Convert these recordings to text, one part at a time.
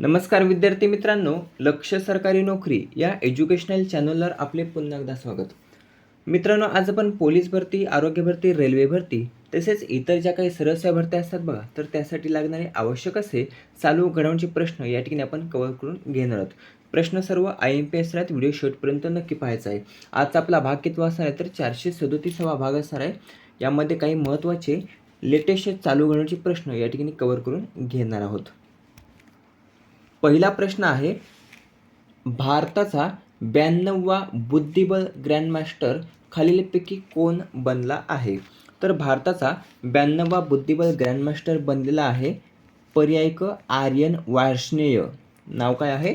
नमस्कार विद्यार्थी मित्रांनो, लक्ष्य सरकारी नोकरी या एज्युकेशनल चॅनलवर आपले पुन्हा एकदा स्वागत. मित्रांनो, आज आपण पोलीस भरती, आरोग्य भरती, रेल्वे भरती तसेच इतर ज्या काही सरळ भरत्या असतात बघा, तर त्यासाठी लागणारे आवश्यक असे चालू घडामोडींचे प्रश्न या ठिकाणी आपण कव्हर करून घेणार आहोत. प्रश्न सर्व IMPS आहेत. व्हिडिओ शेवटपर्यंत नक्की पाहायचा आहे. आजचा आपला भाग कितवा असणार आहे तर 437वा भाग असणार आहे. यामध्ये काही महत्त्वाचे लेटेस्ट चालू घडामोडींचे प्रश्न या ठिकाणी कव्हर करून घेणार आहोत. पहिला प्रश्न आहे, भारताचा 92वा बुद्धिबळ ग्रँडमास्टर खालीलपैकी कोण बनला आहे? तर भारताचा 92वा बुद्धिबळ ग्रँडमास्टर बनलेला आहे पर्याय क आर्यन वार्ष्णेय. नाव काय आहे?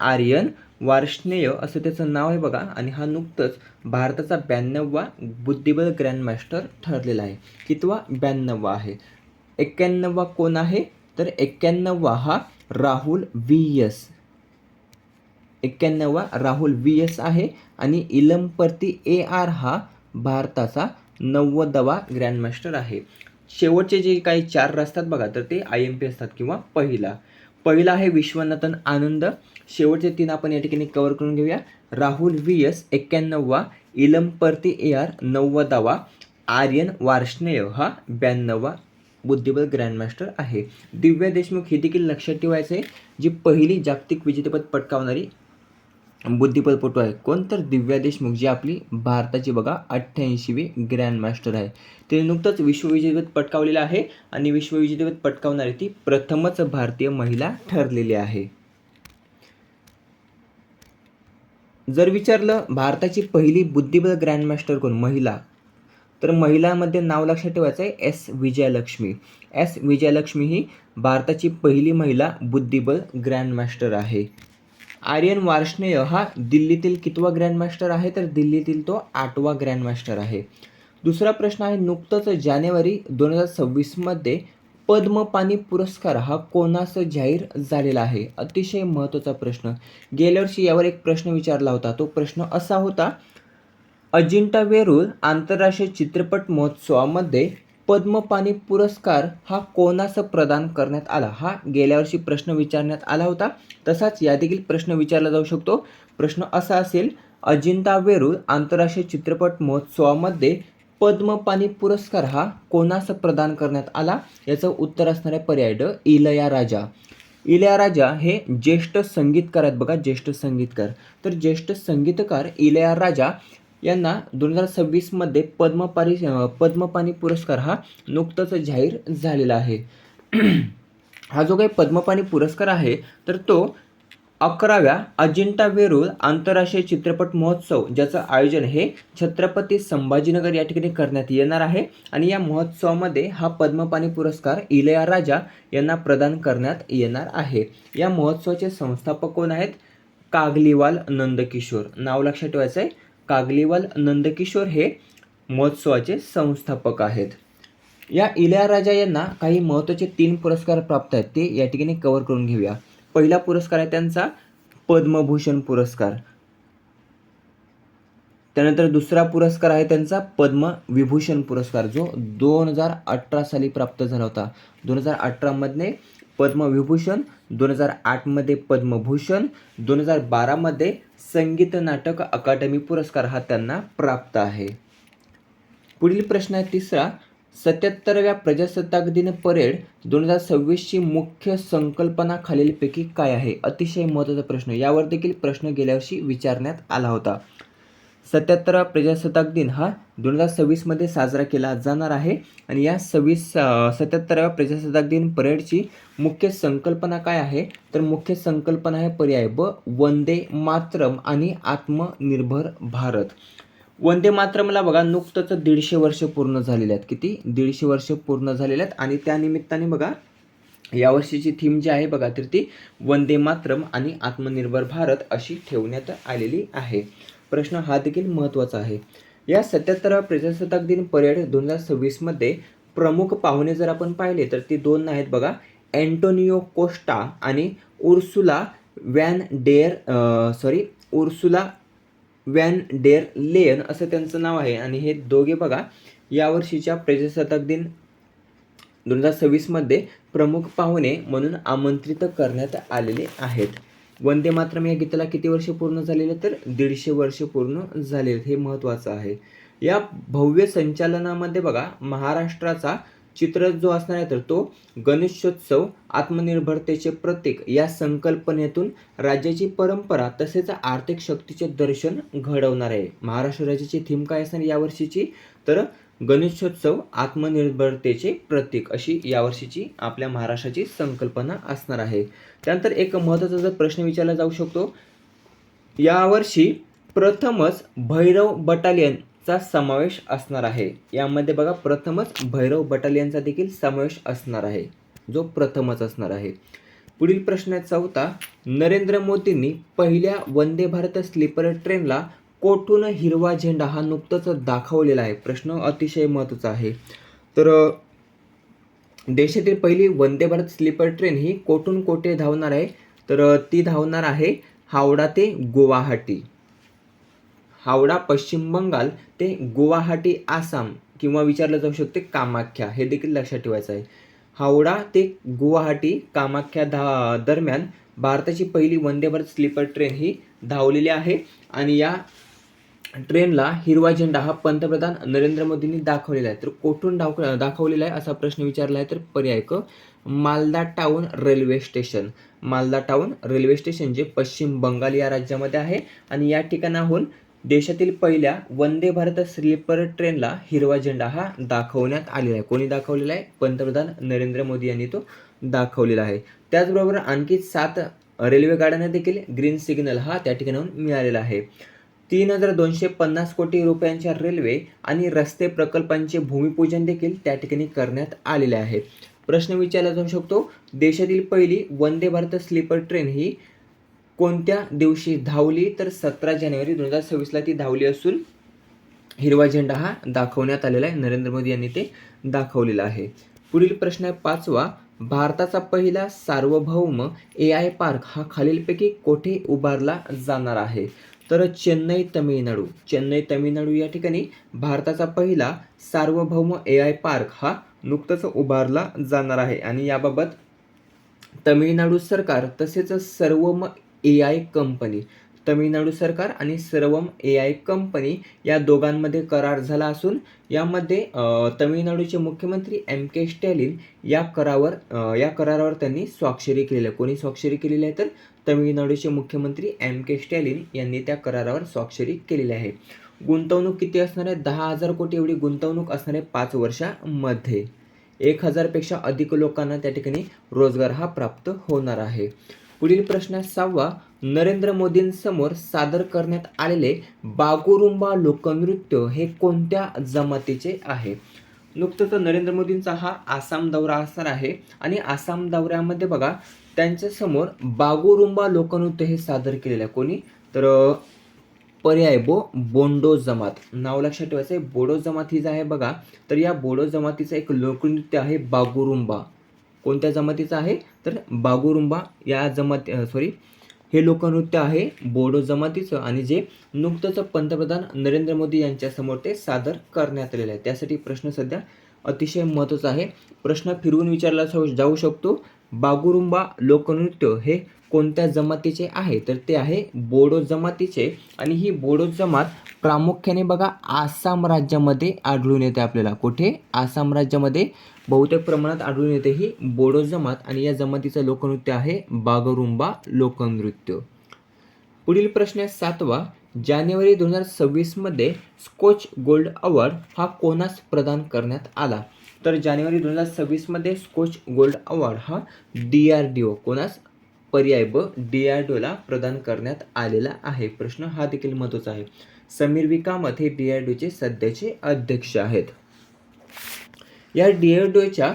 आर्यन वार्ष्णेय असं त्याचं नाव आहे बघा. आणि हा नुकतंच भारताचा 92वा बुद्धिबळ ग्रँडमास्टर ठरलेला आहे. कितवा? 92वा आहे. 91वा कोण आहे? तर 91वा हा राहुल VS. 91वा राहुल VS आहे. आणि इलमपर्ती AR हा भारताचा 90वा ग्रँडमास्टर आहे. शेवटचे जे काही 4 असतात बघा, तर ते IMP असतात किंवा पहिला आहे विश्वनाथन आनंद. शेवटचे 3 आपण या ठिकाणी कव्हर करून घेऊया. राहुल VS 91वा, इलमपर्ती AR 90वा, आर्यन वार्ष्णेय हा 92वा बुद्धिबळ ग्रँडमास्टर आहे. दिव्या देशमुख हे देखील लक्षात ठेवायचं आहे, जी पहिली जागतिक विजेतेपद पटकावणारी बुद्धिबळपटू आहे. कोण? तर दिव्या देशमुख, जी आपली भारताची बघा 88वी ग्रँडमास्टर आहे. तिने नुकतंच विश्वविजेतेपद पटकावलेलं आहे आणि विश्वविजेतेपद पटकावणारी ती प्रथमच भारतीय महिला ठरलेली आहे. जर विचारलं भारताची पहिली बुद्धिबळ ग्रँडमास्टर कोण महिला, तर महिलांमध्ये नाव लक्षात ठेवायचं आहे S विजयालक्ष्मी. S विजयालक्ष्मी ही भारताची पहिली महिला बुद्धिबळ ग्रँडमास्टर आहे. आर्यन वार्ष्णेय हा दिल्लीतील कितवा ग्रँडमास्टर आहे? तर दिल्लीतील तो 8वा ग्रँडमास्टर आहे. दुसरा प्रश्न आहे, नुकतंच जानेवारी 2026मध्ये पद्मपाणी पुरस्कार हा कोणास जाहीर झालेला आहे? अतिशय महत्त्वाचा प्रश्न. गेल्या वर्षी यावर एक प्रश्न विचारला होता. तो प्रश्न असा होता, अजिंठा वेरूळ आंतरराष्ट्रीय चित्रपट महोत्सवामध्ये पद्मपाणी पुरस्कार हा कोणास प्रदान करण्यात आला? हा गेल्या वर्षी प्रश्न विचारण्यात आला होता. तसाच या देखील प्रश्न विचारला जाऊ शकतो. प्रश्न असा असेल, अजिंठा वेरूळ आंतरराष्ट्रीय चित्रपट महोत्सवामध्ये पद्मपाणी पुरस्कार हा कोणास प्रदान करण्यात आला? याचं उत्तर असणार आहे पर्याय ड, इलयाराजा. इलयाराजा हे ज्येष्ठ संगीतकार आहेत बघा, ज्येष्ठ संगीतकार. तर ज्येष्ठ संगीतकार इलयाराजा यांना 2026मध्ये पद्मपाणी पुरस्कार हा नुकताच जाहीर झालेला आहे. हा जो काही पद्मपाणी पुरस्कार आहे, तर तो 11व्या अजिंठा वेरूळ आंतरराष्ट्रीय चित्रपट महोत्सव, ज्याचं आयोजन हे छत्रपती संभाजीनगर या ठिकाणी करण्यात येणार आहे. आणि या महोत्सवामध्ये हा पद्मपाणी पुरस्कार इलयाराजा यांना प्रदान करण्यात येणार आहे. या महोत्सवाचे संस्थापक कोण आहेत? कागलीवाल नंदकिशोर. नाव लक्षात ठेवायचं आहे, कागलीवाल नंदकिशोर हे महोत्सवाचे संस्थापक आहेत. या इलयाराजा यांना काही महत्त्वाचे 3 पुरस्कार प्राप्त आहेत, ते या ठिकाणी कव्हर करून घेऊया. पहिला पुरस्कार आहे त्यांचा पद्मभूषण पुरस्कार. त्यानंतर दुसरा पुरस्कार आहे त्यांचा पद्मविभूषण पुरस्कार, जो 2018 साली प्राप्त झाला होता. 2018मध्ये पद्मविभूषण, 2008मध्ये पद्मभूषण, 2012मध्ये संगीत नाटक अकादमी पुरस्कार हा त्यांना प्राप्त आहे. पुढील प्रश्न आहे तिसरा, 77व्या प्रजासत्ताक दिन परेड 2026ची मुख्य संकल्पना खालीलपैकी काय आहे? अतिशय महत्त्वाचा प्रश्न. यावर देखील प्रश्न गेल्या वर्षी विचारण्यात आला होता. 77वा प्रजासत्ताक दिन हा 2026मध्ये साजरा केला जाणार आहे. आणि या 77व्या प्रजासत्ताक दिन परेडची मुख्य संकल्पना काय आहे? तर मुख्य संकल्पना आहे पर्याय ब, वंदे मातरम आणि आत्मनिर्भर भारत. वंदे मातरमला बघा नुकतंच 150 वर्ष पूर्ण झालेले आहेत. किती? 150 वर्ष पूर्ण झालेले आहेत. आणि त्यानिमित्ताने बघा यावर्षीची थीम जी आहे बघा, तर ती वंदे मातरम आणि आत्मनिर्भर भारत अशी ठेवण्यात आलेली आहे. प्रश्न हा देखील महत्त्वाचा आहे. या 77व्या प्रजासत्ताक दिन परेड 2026मध्ये प्रमुख पाहुणे जर आपण पाहिले, तर ती 2 आहेत बघा, अँटोनियो कोस्टा आणि उर्सुला व्हॅन डेर लेयन असं त्यांचं नाव आहे. आणि हे दोघे बघा यावर्षीच्या प्रजासत्ताक दिन 2026मध्ये प्रमुख पाहुणे म्हणून आमंत्रित करण्यात आलेले आहेत. वंदे मातरम या गीताला किती वर्ष पूर्ण झालेले, तर 150 वर्ष पूर्ण झालेले, हे महत्त्वाचं आहे. या भव्य संचालनामध्ये बघा महाराष्ट्राचा चित्र जो असणार आहे तर तो गणेशोत्सव आत्मनिर्भरतेचे प्रतीक या संकल्पनेतून राज्याची परंपरा तसेच आर्थिक शक्तीचे दर्शन घडवणार आहे. महाराष्ट्र राज्याची थीम काय असणार यावर्षीची, तर गणेशोत्सव आत्मनिर्भरतेचे प्रतीक अशी यावर्षीची आपल्या महाराष्ट्राची संकल्पना असणार आहे. त्यानंतर एक महत्त्वाचा जर प्रश्न विचारला जाऊ शकतो, यावर्षी प्रथमच भैरव बटालियनचा समावेश असणार आहे. यामध्ये बघा प्रथमच भैरव बटालियनचा देखील समावेश असणार आहे, जो प्रथमच असणार आहे. पुढील प्रश्न आहे 4था. नरेंद्र मोदींनी पहिल्या वंदे भारत स्लीपर ट्रेनला कोठून हिरवा झेंडा हा नुकताच दाखवलेला आहे. प्रश्न अतिशय महत्त्वाचा आहे. तर देशातील पहिली वंदे भारत स्लीपर ट्रेन ही कोठून कोठे धावणार आहे, तर ती धावणार आहे हावडा ते गुवाहाटी. हावडा पश्चिम बंगाल ते गुवाहाटी आसाम, किंवा विचारलं जाऊ शकते कामाख्या, हे देखील लक्षात ठेवायचं आहे. हावडा ते गुवाहाटी कामाख्या दरम्यान भारताची पहिली वंदे भारत स्लीपर ट्रेन ही धावलेली आहे आणि या ट्रेनला हिरवा झेंडा हा पंतप्रधान नरेंद्र मोदींनी दाखवलेला आहे. तर कोठून दाखवलेला आहे असा प्रश्न विचारला आहे, तर पर्याय क Malda town railway station. Malda town railway station जे पश्चिम बंगाल या राज्यामध्ये आहे आणि या ठिकाणाहून देशातील पहिल्या वंदे भारत स्लीपर ट्रेनला हिरवा झेंडा हा दाखवण्यात आलेला आहे. कोणी दाखवलेला आहे? पंतप्रधान नरेंद्र मोदी यांनी तो दाखवलेला आहे. त्याचबरोबर आणखी 7 रेल्वे गाड्यांना देखील ग्रीन सिग्नल हा त्या ठिकाणाहून मिळालेला आहे. 3,250 कोटी रुपयांच्या रेल्वे आणि रस्ते प्रकल्पांचे भूमिपूजन देखील त्या ठिकाणी करण्यात आलेले आहे. प्रश्न विचारला जाऊ शकतो, देशातील पहिली वंदे भारत स्लीपर ट्रेन ही कोणत्या दिवशी धावली, तर 17 जानेवारी 2026ला ती धावली असून हिरवा झेंडा हा दाखवण्यात आलेला आहे. नरेंद्र मोदी यांनी ते दाखवलेलं आहे. पुढील प्रश्न आहे 5वा. भारताचा पहिला सार्वभौम AI पार्क हा खालीलपैकी कोठे उभारला जाणार आहे, तर चेन्नई तमिळनाडू या ठिकाणी भारताचा पहिला सार्वभौम AI पार्क हा नुकताच उभारला जाणार आहे आणि याबाबत तमिळनाडू सरकार तसेच सर्वम AI कंपनी, तमिळनाडू सरकार आणि सर्वम AI कंपनी या दोघांमध्ये करार झाला असून यामध्ये तमिळनाडूचे मुख्यमंत्री MK स्टॅलिन या करारावर त्यांनी स्वाक्षरी केलेली आहे. कोणी स्वाक्षरी केलेली आहे, तर तमिळनाडूचे मुख्यमंत्री MK स्टॅलिन यांनी त्या करारावर स्वाक्षरी केलेली आहे. गुंतवणूक किती असणार आहे? 10,000 कोटी एवढी गुंतवणूक असणार आहे 5 वर्षामध्ये. 1,000 पेक्षा अधिक लोकांना त्या ठिकाणी रोजगार हा प्राप्त होणार आहे. पुढील प्रश्न 6वा. नरेंद्र मोदींसमोर सादर करण्यात आलेले बागुरुंबा लोकनृत्य हे कोणत्या जमातीचे आहे? नुकतंच नरेंद्र मोदींचा हा आसाम दौरा असणार आहे आणि आसाम दौऱ्यामध्ये बघा त्यांच्यासमोर बागुरुंबा लोकनृत्य हे सादर केलेलं आहे. कोणी? तर पर्याय बोंडो जमात. नाव लक्षात ठेवायचं आहे. बोडो जमात ही जी आहे बघा, तर या बोडो जमातीचं एक लोकनृत्य आहे बागुरुंबा. कोणत्या जमातीचं आहे? तर बागुरुंबा या हे लोकनृत्य आहे बोडो जमातीचं आणि जे नुकतंच पंतप्रधान नरेंद्र मोदी यांच्यासमोर ते सादर करण्यात आलेलं आहे. त्यासाठी प्रश्न सध्या अतिशय महत्त्वाचा आहे. प्रश्न फिरवून विचारला जाऊ शकतो, बागुरुंबा लोकनृत्य हे कोणत्या जमातीचे आहे, तर ते आहे बोडो जमातीचे आणि ही बोडो जमात प्रामुख्याने बघा आसाम राज्यामध्ये आढळून येते आपल्याला. कुठे? आसाम राज्यामध्ये बहुतेक प्रमाणात आढळून येते ही बोडो जमात आणि या जमातीचं लोकनृत्य आहे बागुरुंबा लोकनृत्य. पुढील प्रश्न आहे 7वा. जानेवारी 2026मध्ये स्कॉच गोल्ड अवॉर्ड हा कोणास प्रदान करण्यात आला? तर जानेवारी 2026मध्ये स्कॉच गोल्ड अवॉर्ड हा DRDO कोणास? पर्याय DRDOला प्रदान करण्यात आलेला आहे. प्रश्न हा देखील महत्त्वाचा आहे. समीर वी कामत हे DRDOचे सध्याचे अध्यक्ष आहेत. या DRDOच्या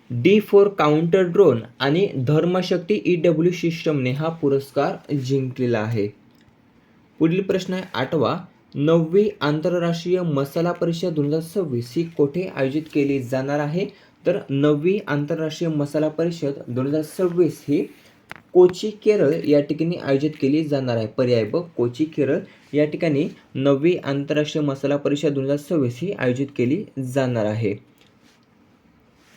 D4 काउंटर ड्रोन आणि धर्मशक्ती EW सिस्टमने हा पुरस्कार जिंकलेला आहे. पुढील प्रश्न आहे 8वा. 9वी आंतरराष्ट्रीय मसाला परिषद 2026 ही कोठे आयोजित केली जाणार आहे? तर 9वी आंतरराष्ट्रीय मसाला परिषद 2026 ही कोची केरळ या ठिकाणी आयोजित केली जाणार आहे. पर्याय कोची केरळ या ठिकाणी 9वी आंतरराष्ट्रीय मसाला परिषद 2026 ही आयोजित केली जाणार आहे.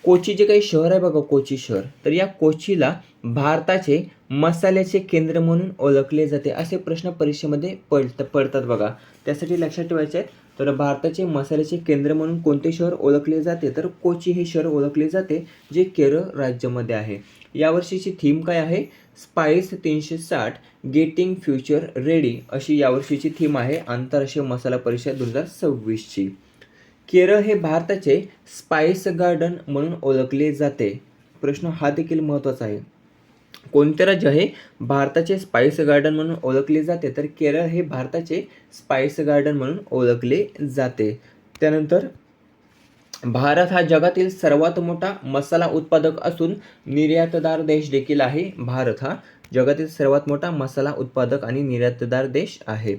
कोची जे काही शहर आहे बघा, कोची शहर, तर या कोचीला भारताचे मसाल्याचे केंद्र म्हणून ओळखले जाते. असे प्रश्न परीक्षेमध्ये पडतात बघा. त्यासाठी लक्षात ठेवायचे आहेत. तर भारताचे मसाल्याचे केंद्र म्हणून कोणते शहर ओळखले जाते, तर कोची हे शहर ओळखले जाते, जे केरळ राज्यामध्ये आहे. यावर्षीची थीम काय आहे? स्पाइस 360 गेटिंग फ्युचर रेडी अशी यावर्षीची थीम आहे आंतरराष्ट्रीय मसाला परिषद 2026ची. केरळ हे भारताचे स्पाइस गार्डन म्हणून ओळखले जाते. प्रश्न हा देखील महत्त्वाचा आहे. कोणते राज्य हे भारताचे स्पाइस गार्डन म्हणून ओळखले जाते, तर केरळ हे भारताचे स्पाइस गार्डन म्हणून ओळखले जाते. त्यानंतर भारत हा जगातील सर्वात मोठा मसाला उत्पादक असून निर्यातदार देश देखील आहे. भारत हा जगातील सर्वात मोठा मसाला उत्पादक आणि निर्यातदार देश आहे.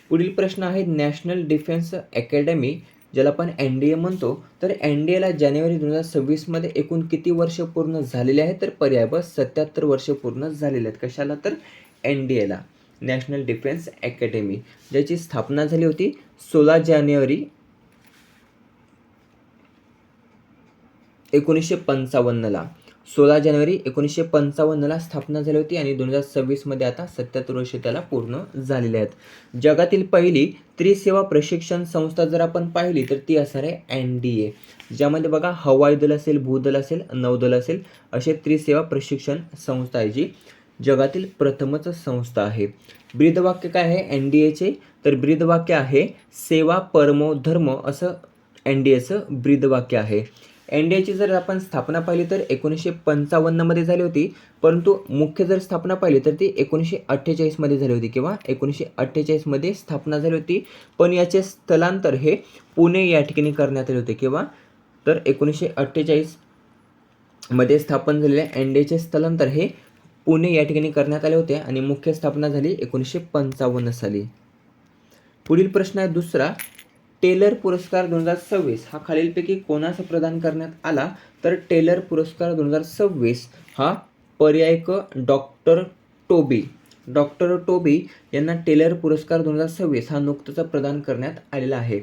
पुढील प्रश्न आहे नॅशनल डिफेन्स अकॅडमी, ज्याला आपण NDA म्हणतो, तर NDAला जानेवारी 2026मध्ये एकूण किती वर्ष पूर्ण झालेले आहेत, तर पर्याय ब 77 वर्ष पूर्ण झालेले आहेत. कशाला? तर NDAला, नॅशनल डिफेन्स अकॅडमी, ज्याची स्थापना झाली होती 16 जानेवारी 1955ला. 16 जानेवारी 1955ला स्थापना झाली होती आणि 2026मध्ये आता 77 वर्ष त्याला पूर्ण झालेले आहेत. जगातील पहिली त्रिसेवा प्रशिक्षण संस्था जर आपण पाहिली तर ती असणार आहे NDA, ज्यामध्ये बघा हवाई दल असेल, भूदल असेल, नौदल असेल, असे त्रिसेवा प्रशिक्षण संस्था आहे, जी जगातील प्रथमच संस्था आहे. ब्रीदवाक्य काय आहे NDAचे? तर ब्रीदवाक्य आहे सेवा परमो धर्म, असं NDAचं ब्रीदवाक्य आहे. NDAची जर आपण स्थापना पाहिली तर 1955मध्ये झाली होती, परंतु मुख्य जर स्थापना पाहिली तर ती 1948मध्ये झाली होती किंवा 1948मध्ये स्थापना झाली होती. पण याचे स्थलांतर हे पुणे या ठिकाणी करण्यात आले होते. किंवा तर 1948मध्ये स्थापन झालेल्या NDAचे स्थलांतर हे पुणे या ठिकाणी करण्यात आले होते आणि मुख्य स्थापना झाली 1955 साली. पुढील प्रश्न आहे दुसरा, टेलर पुरस्कार 2026 हा खालीलपैकी कोणास प्रदान करण्यात आला, तर टेलर पुरस्कार 2026 हा पर्याय क डॉक्टर टोबी यांना टेलर पुरस्कार 2026 हा नुकताच प्रदान करण्यात आलेला आहे.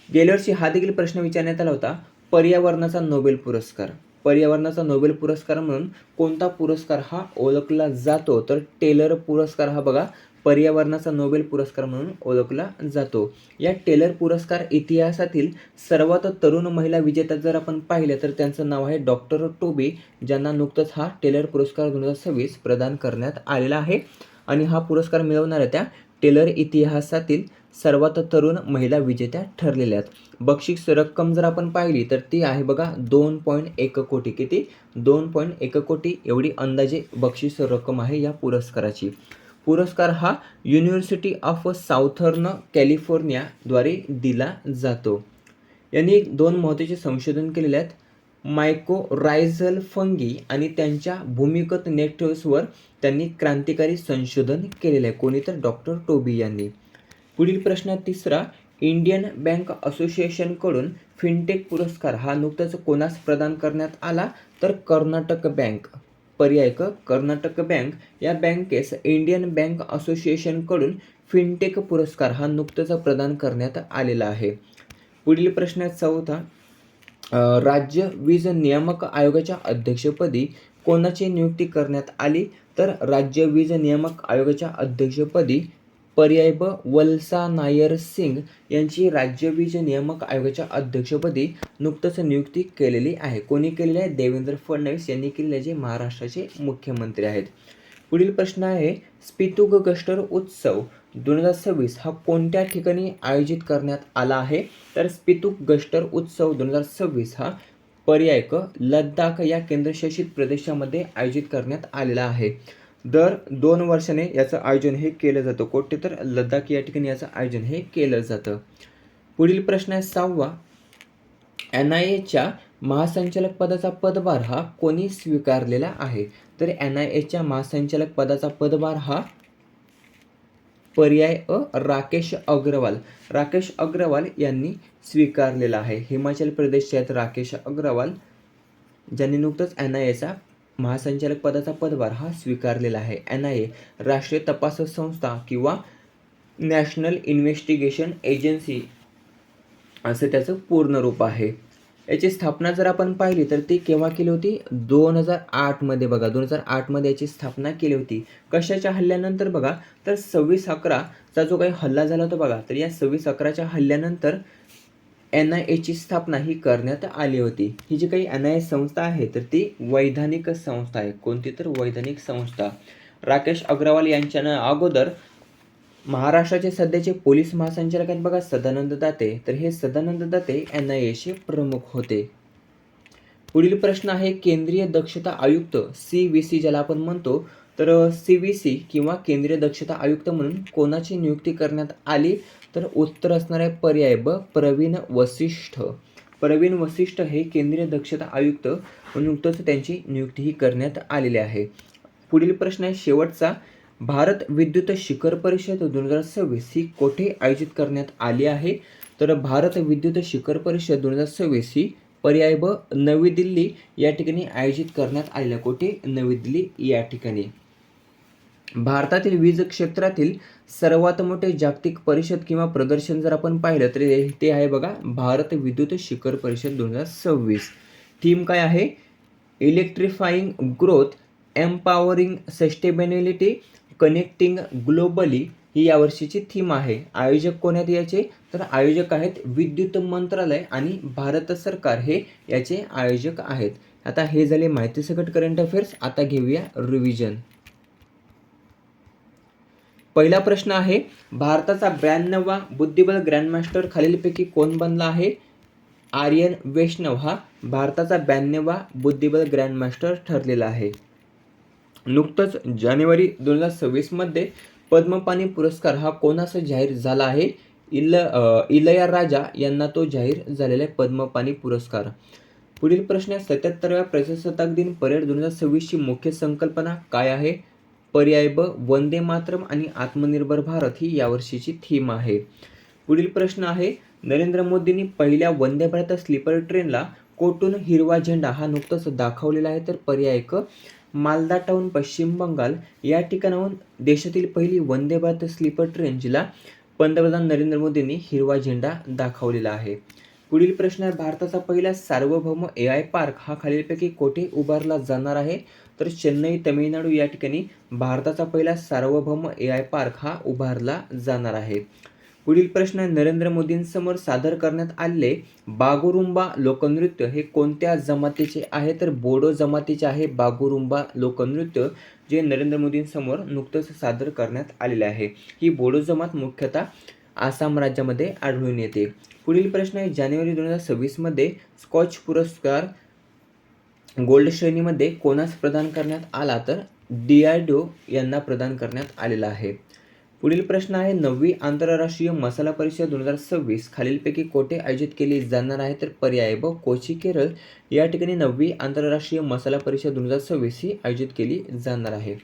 गेल्या वर्षी हा देखील प्रश्न विचारण्यात आला होता, पर्यावरणाचा नोबेल पुरस्कार. पर्यावरणाचा नोबेल पुरस्कार म्हणून कोणता पुरस्कार हा ओळखला जातो, तर टेलर पुरस्कार हा बघा पर्यावरणाचा नोबेल पुरस्कार म्हणून ओळखला जातो. या टेलर पुरस्कार इतिहासातील सर्वात तरुण महिला विजेत्या जर आपण पाहिल्या तर त्यांचं नाव आहे डॉक्टर टोबी, ज्यांना नुकतंच हा टेलर पुरस्कार 2026 प्रदान करण्यात आलेला आहे. आणि हा पुरस्कार मिळवणाऱ्या त्या टेलर इतिहासातील सर्वात तरुण महिला विजेत्या ठरलेल्या आहेत. बक्षीस रक्कम जर आपण पाहिली तर ती आहे बघा 2.1 कोटी. किती? 2.1 कोटी एवढी अंदाजे बक्षीस रक्कम आहे या पुरस्काराची. पुरस्कार हा युनिव्हर्सिटी ऑफ साऊथर्न कॅलिफोर्नियाद्वारे दिला जातो. यांनी 2 महत्त्वाचे संशोधन केलेले आहेत, मायकोरायझल फंगी आणि त्यांच्या भूमिगत नेटवर्क्सवर त्यांनी क्रांतिकारी संशोधन केलेले आहे. कोणी? तर डॉक्टर टोबी यांनी. पुढील प्रश्न तिसरा, इंडियन बँक असोसिएशनकडून फिनटेक पुरस्कार हा नुकताच कोणास प्रदान करण्यात आला, तर कर्नाटक बँक. पर्याय क कर्नाटक बँक या बँकेस इंडियन बँक असोसिएशनकडून फिनटेक पुरस्कार हा नुकताच प्रदान करण्यात आलेला आहे. पुढील प्रश्न चौथा, राज्य वीज नियामक आयोगाच्या अध्यक्षपदी कोणाची नियुक्ती करण्यात आली, तर राज्य वीज नियामक आयोगाच्या अध्यक्षपदी पर्याय ब वल्सा नायर सिंग यांची राज्य वीज नियामक आयोगाच्या अध्यक्षपदी नुकतंच नियुक्ती केलेली आहे. कोणी केलेली आहे? देवेंद्र फडणवीस यांनी केलेले, जे महाराष्ट्राचे मुख्यमंत्री आहेत. पुढील प्रश्न आहे स्पितुक-गस्टर उत्सव 2026 हा कोणत्या ठिकाणी आयोजित करण्यात आला आहे, तर स्पितुक-गस्टर उत्सव 2026 हा पर्याय क लडाख या केंद्रशासित प्रदेशामध्ये आयोजित करण्यात आलेला आहे. दर 2 वर्षाने याचं आयोजन हे केलं जातं. कोठे? तर लडाख या ठिकाणी याचं आयोजन हे केलं जातं. पुढील प्रश्न आहे 6वा, NIAच्या महासंचालक पदाचा पदभार हा कोणी स्वीकारलेला आहे, तर NIAच्या महासंचालक पदाचा पदभार हा पर्याय अ राकेश अग्रवाल यांनी स्वीकारलेला आहे. हिमाचल प्रदेशचे आहेत राकेश अग्रवाल, ज्यांनी नुकतंच NIAचा महासंचालक पदाचा पदभार हा स्वीकारलेला आहे. NIA राष्ट्रीय तपास संस्था किंवा नॅशनल इन्व्हेस्टिगेशन एजन्सी असं त्याचं पूर्ण रूप आहे. याची स्थापना जर आपण पाहिली तर ती केव्हा केली होती? 2008 मध्ये बघा, 2008 मध्ये याची स्थापना केली होती. कशाच्या हल्ल्यानंतर बघा, तर 26/11चा जो काही हल्ला झाला होता बघा, तर या 26/11च्या हल्ल्यानंतर NIAची स्थापना ही करण्यात आली होती. ही जी काही NIA संस्था आहे तर ती वैधानिक संस्था आहे. कोणती? तर वैधानिक संस्था. राकेश अग्रवाल यांच्या अगोदर महाराष्ट्राचे सध्याचे पोलीस महासंचालक आहेत बघा सदानंद दाते, तर हे सदानंद दाते NIAचे प्रमुख होते. पुढील प्रश्न आहे केंद्रीय दक्षता आयुक्त CVC ज्याला आपण म्हणतो, तर CVC किंवा केंद्रीय दक्षता आयुक्त म्हणून कोणाची नियुक्ती करण्यात आली? तर उत्तर असणार आहे पर्याय ब, प्रवीण वसिष्ठ. प्रवीण वसिष्ठ हे केंद्रीय दक्षता आयुक्त म्हणून नुकतंच त्यांची नियुक्तीही करण्यात आलेली आहे. पुढील प्रश्न आहे शेवटचा, भारत विद्युत शिखर परिषद 2026 ही कोठे आयोजित करण्यात आली आहे? तर भारत विद्युत शिखर परिषद 2026 ही पर्याय ब, नवी दिल्ली या ठिकाणी आयोजित करण्यात आलेल्या. कोठे? नवी दिल्ली या ठिकाणी. भारतातील वीज क्षेत्रातील सर्वात मोठे जागतिक परिषद किंवा प्रदर्शन जर आपण पाहिलं तर ते आहे बघा भारत विद्युत शिखर परिषद 2026. थीम काय आहे? Electrifying growth, empowering sustainability, connecting globally ही यावर्षीची थीम आहे. आयोजक कोण आहेत याचे? तर आयोजक आहेत विद्युत मंत्रालय आणि भारत सरकार हे याचे आयोजक आहेत. आता हे झाले माहितीसकट करंट अफेअर्स. आता घेऊया रिव्हिजन. पहिला प्रश्न आहे भारताचा 92वा बुद्धिबळ ग्रँडमास्टर खालीलपैकी कोण बनला आहे? आर्यन वैष्णव हा भारताचा 92वा बुद्धिबळ ग्रँडमास्टर ठरलेला आहे. नुकतंच जानेवारी 2026 मध्ये पद्मपाणी पुरस्कार हा कोणास जाहीर झाला आहे? इलयाराजा यांना तो जाहीर झालेला आहे पद्मपाणी पुरस्कार. पुढील प्रश्न आहे 77व्या प्रजासत्ताक दिन परेड 2026 ची मुख्य संकल्पना काय आहे? पर्याय ब, वंदे मातरम आणि आत्मनिर्भर भारत ही यावर्षीची थीम आहे. पुढील प्रश्न आहे नरेंद्र मोदींनी पहिल्या वंदे भारत स्लीपर ट्रेनला कोठून हिरवा झेंडा हा नुकताच दाखवलेला आहे? तर पर्याय क, मालदा टाऊन पश्चिम बंगाल या ठिकाणाहून देशातील पहिली वंदे भारत स्लीपर ट्रेन जिला पंतप्रधान नरेंद्र मोदींनी हिरवा झेंडा दाखवलेला आहे. पुढील प्रश्न आहे भारताचा पहिला सार्वभौम AI पार्क हा खालीलपैकी कोठे उभारला जाणार आहे? तर चेन्नई तामिळनाडू या ठिकाणी भारताचा पहिला सार्वभौम AI पार्क हा उभारला जाणार आहे. पुढील प्रश्न आहे नरेंद्र मोदींसमोर सादर करण्यात आलेले बागुरुंबा लोकनृत्य हे कोणत्या जमातीचे आहे? तर बोडो जमातीचे आहे बागुरुंबा लोकनृत्य जे नरेंद्र मोदींसमोर नुकतंच सादर करण्यात आलेले आहे. ही बोडो जमात मुख्यतः आसाम राज्यामध्ये आढळून येते. पुढील प्रश्न आहे जानेवारी 2026 मध्ये स्कॉच पुरस्कार गोल्ड श्रेणीमध्ये कोणास प्रदान करण्यात आला? तर DRDO यांना प्रदान करण्यात आलेला आहे. पुढील प्रश्न आहे 9वी आंतरराष्ट्रीय मसाला परिषद 2026 खालीलपैकी कोठे आयोजित केली जाणार आहे? तर पर्याय ब, कोची केरळ या ठिकाणी 9वी आंतरराष्ट्रीय मसाला परिषद 2026 ही आयोजित केली जाणार आहे.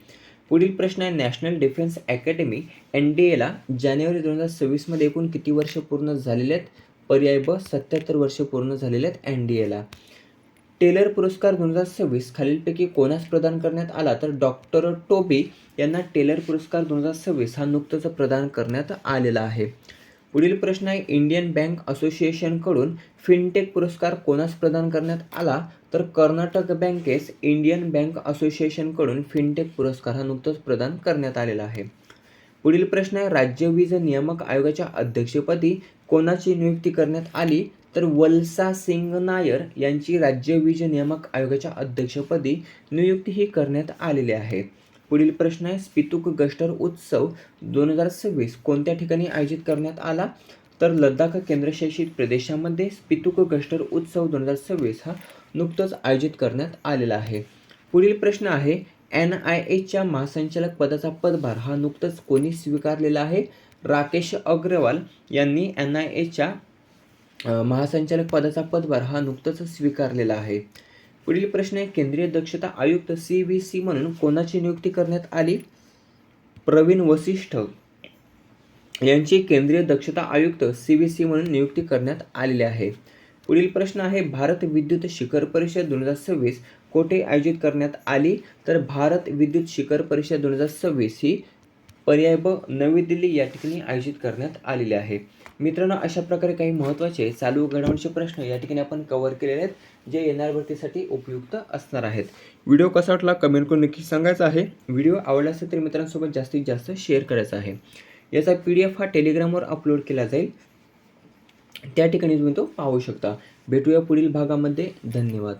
पुढील प्रश्न आहे नॅशनल डिफेन्स अकॅडमी NDAला जानेवारी 2026 मध्ये एकूण किती वर्ष पूर्ण झालेले आहेत? पर्याय ब, 77 वर्ष पूर्ण झालेले आहेत NDAला. टेलर पुरस्कार 2026 खालीलपैकी कोणास प्रदान करण्यात आला? तर डॉक्टर टोबी यांना टेलर पुरस्कार 2026 हा नुकताच प्रदान करण्यात आलेला आहे. पुढील प्रश्न आहे इंडियन बँक असोसिएशनकडून फिनटेक पुरस्कार कोणास प्रदान करण्यात आला? तर कर्नाटक बँकेस इंडियन बँक असोसिएशनकडून फिनटेक पुरस्कार हा नुकताच प्रदान करण्यात आलेला आहे. पुढील प्रश्न आहे राज्य वीज नियामक आयोगाच्या अध्यक्षपदी कोणाची नियुक्ती करण्यात आली? तर वल्सा सिंग नायर यांची राज्य वीज नियामक आयोगाच्या अध्यक्षपदी नियुक्ती ही करण्यात आलेली आहे. पुढील प्रश्न आहे स्पितुक गस्टर उत्सव 2026 कोणत्या ठिकाणी आयोजित करण्यात आला? तर लडाख केंद्रशासित प्रदेशामध्ये स्पितुक गस्टर उत्सव 2026 हा नुकताच आयोजित करण्यात आलेला आहे. पुढील प्रश्न आहे NIAच्या महासंचालक पदाचा पदभार हा नुकताच कोणी स्वीकारलेला आहे? राकेश अग्रवाल यांनी NIAच्या महासंचालक पदाचा पदभार हा नुकताच स्वीकारलेला आहे. पुढील प्रश्न आहे केंद्रीय दक्षता आयुक्त CVC म्हणून कोणाची नियुक्ती करण्यात आली? प्रवीण वसिष्ठ यांची केंद्रीय दक्षता आयुक्त CVC म्हणून नियुक्ती करण्यात आलेली आहे. पुढील प्रश्न आहे भारत विद्युत शिखर परिषद 2026 कोठे आयोजित करण्यात आली? तर भारत विद्युत शिखर परिषद 2026 ही पर्याय ब, नवी दिल्ली या ठिकाणी आयोजित करण्यात आलेली आहे. मित्रांनो, अशा प्रकारे काही महत्त्वाचे चालू घडामोडीचे प्रश्न या ठिकाणी आपण कव्हर केलेले आहेत, जे येणाऱ्या भरतीसाठी उपयुक्त असणार आहेत. व्हिडिओ कसा वाटला कमेंट करून नक्की सांगायचं आहे. व्हिडिओ आवडला असेल तर मित्रांसोबत जास्तीत जास्त शेअर करायचा आहे. याचा PDF हा टेलिग्रामवर अपलोड केला जाईल, त्या ठिकाणी तुम्ही तो पाहू शकता. भेटूया पुढील भागामध्ये. धन्यवाद.